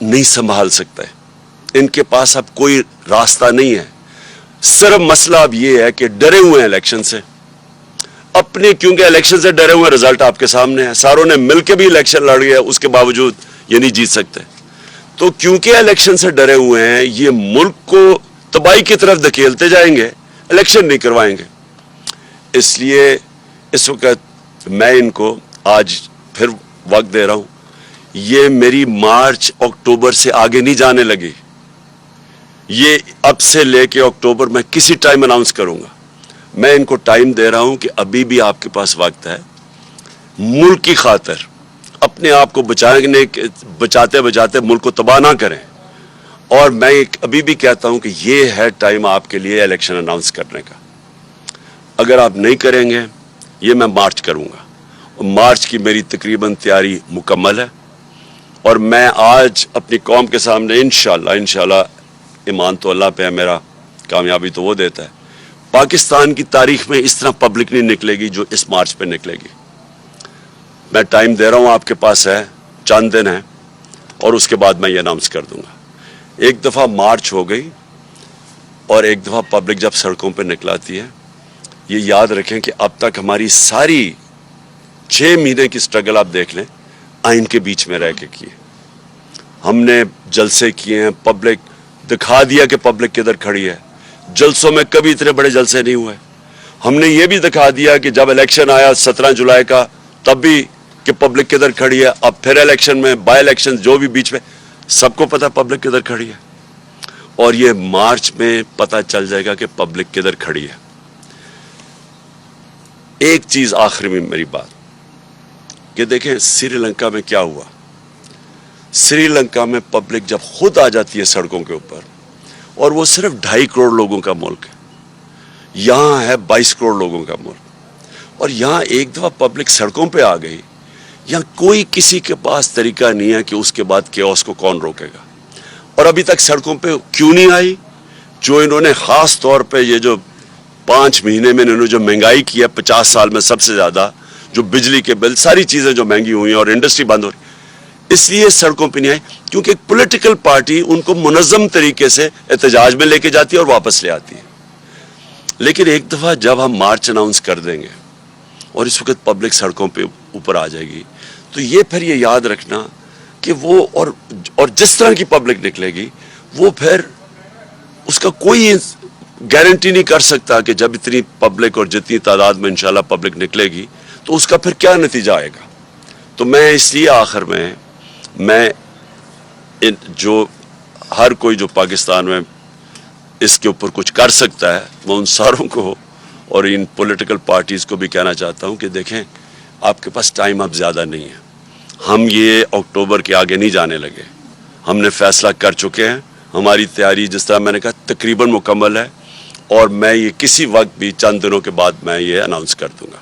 नहीं संभाल सकता है, इनके पास अब कोई रास्ता नहीं है। सिर्फ मसला अब ये है कि डरे हुए हैं इलेक्शन से अपने, क्योंकि इलेक्शन से डरे हुए, रिजल्ट आपके सामने है, सारों ने मिलकर भी इलेक्शन लड़ गया, उसके बावजूद ये नहीं जीत सकते। तो क्योंकि इलेक्शन से डरे हुए हैं, ये मुल्क को तबाही की तरफ धकेलते जाएंगे, इलेक्शन नहीं करवाएंगे। इसलिए इस वक्त मैं इनको आज फिर वक्त दे रहा हूं, ये मेरी मार्च अक्टूबर से आगे नहीं जाने लगी, ये अब से लेके अक्टूबर में किसी टाइम अनाउंस करूंगा। मैं इनको टाइम दे रहा हूं कि अभी भी आपके पास वक्त है, मुल्क की खातिर अपने आप को बचाते बचाते मुल्क को तबाह ना करें। और मैं अभी भी कहता हूं कि ये है टाइम आपके लिए इलेक्शन अनाउंस करने का। अगर आप नहीं करेंगे, ये मैं मार्च करूंगा, और मार्च की मेरी तकरीबन तैयारी मुकम्मल है। और मैं आज अपनी कौम के सामने इंशाल्लाह ईमान तो अल्लाह पे है मेरा, कामयाबी तो वो देता है, पाकिस्तान की तारीख में इस तरह पब्लिक नहीं निकलेगी जो इस मार्च पे निकलेगी। मैं टाइम दे रहा हूं, आपके पास है, चंद दिन है, और उसके बाद मैं ये अनाउंस कर दूंगा। एक दफ़ा मार्च हो गई और एक दफ़ा पब्लिक जब सड़कों पे निकलाती है, ये याद रखें कि अब तक हमारी सारी 6 महीने की स्ट्रगल आप देख लें, आइन के बीच में रह के किए। हमने जलसे किए हैं, पब्लिक दिखा दिया कि पब्लिक किधर खड़ी है। जलसों में कभी इतने बड़े जलसे नहीं हुए। हमने ये भी दिखा दिया कि जब इलेक्शन आया 17 जुलाई का, तब भी कि पब्लिक किधर खड़ी है। अब फिर इलेक्शन में, बाय इलेक्शन जो भी बीच में, सबको पता पब्लिक किधर खड़ी है। और ये मार्च में पता चल जाएगा कि पब्लिक किधर खड़ी है। एक चीज आखिरी में मेरी बात कि देखें श्रीलंका में क्या हुआ। श्रीलंका में पब्लिक जब खुद आ जाती है सड़कों के ऊपर, और वो सिर्फ 2.5 करोड़ लोगों का मुल्क है, यहां है 22 करोड़ लोगों का मुल्क, और यहां एक दफा पब्लिक सड़कों पे आ गई, यहां कोई किसी के पास तरीका नहीं है कि उसके बाद केओस को कौन रोकेगा। और अभी तक सड़कों पे क्यों नहीं आई? जो इन्होंने खास तौर पे ये जो 5 महीने में इन्होंने जो महंगाई की है 50 साल में सबसे ज्यादा, जो बिजली के बिल, सारी चीजें जो महंगी हुई हैं और इंडस्ट्री बंद हो रही, इसलिए सड़कों पे नहीं आई, क्योंकि एक पॉलिटिकल पार्टी उनको मुनज़्ज़म तरीके से एहतजाज में लेके जाती है और वापस ले आती है। लेकिन एक दफा जब हम मार्च अनाउंस कर देंगे और इस वक्त पब्लिक सड़कों पे ऊपर आ जाएगी, तो ये फिर ये याद रखना कि वो और जिस तरह की पब्लिक निकलेगी, वो फिर उसका कोई गारंटी नहीं कर सकता कि जब इतनी पब्लिक और जितनी तादाद में इंशाल्लाह पब्लिक निकलेगी तो उसका फिर क्या नतीजा आएगा। तो मैं इसलिए आखिर में मैं जो हर कोई जो पाकिस्तान में इसके ऊपर कुछ कर सकता है, मैं उन सारों को और इन पॉलिटिकल पार्टीज को भी कहना चाहता हूं कि देखें, आपके पास टाइम अब ज़्यादा नहीं है। हम ये अक्टूबर के आगे नहीं जाने लगे, हमने फैसला कर चुके हैं। हमारी तैयारी जिस तरह मैंने कहा तकरीबन मुकम्मल है, और मैं ये किसी वक्त भी चंद दिनों के बाद मैं ये अनाउंस कर दूंगा।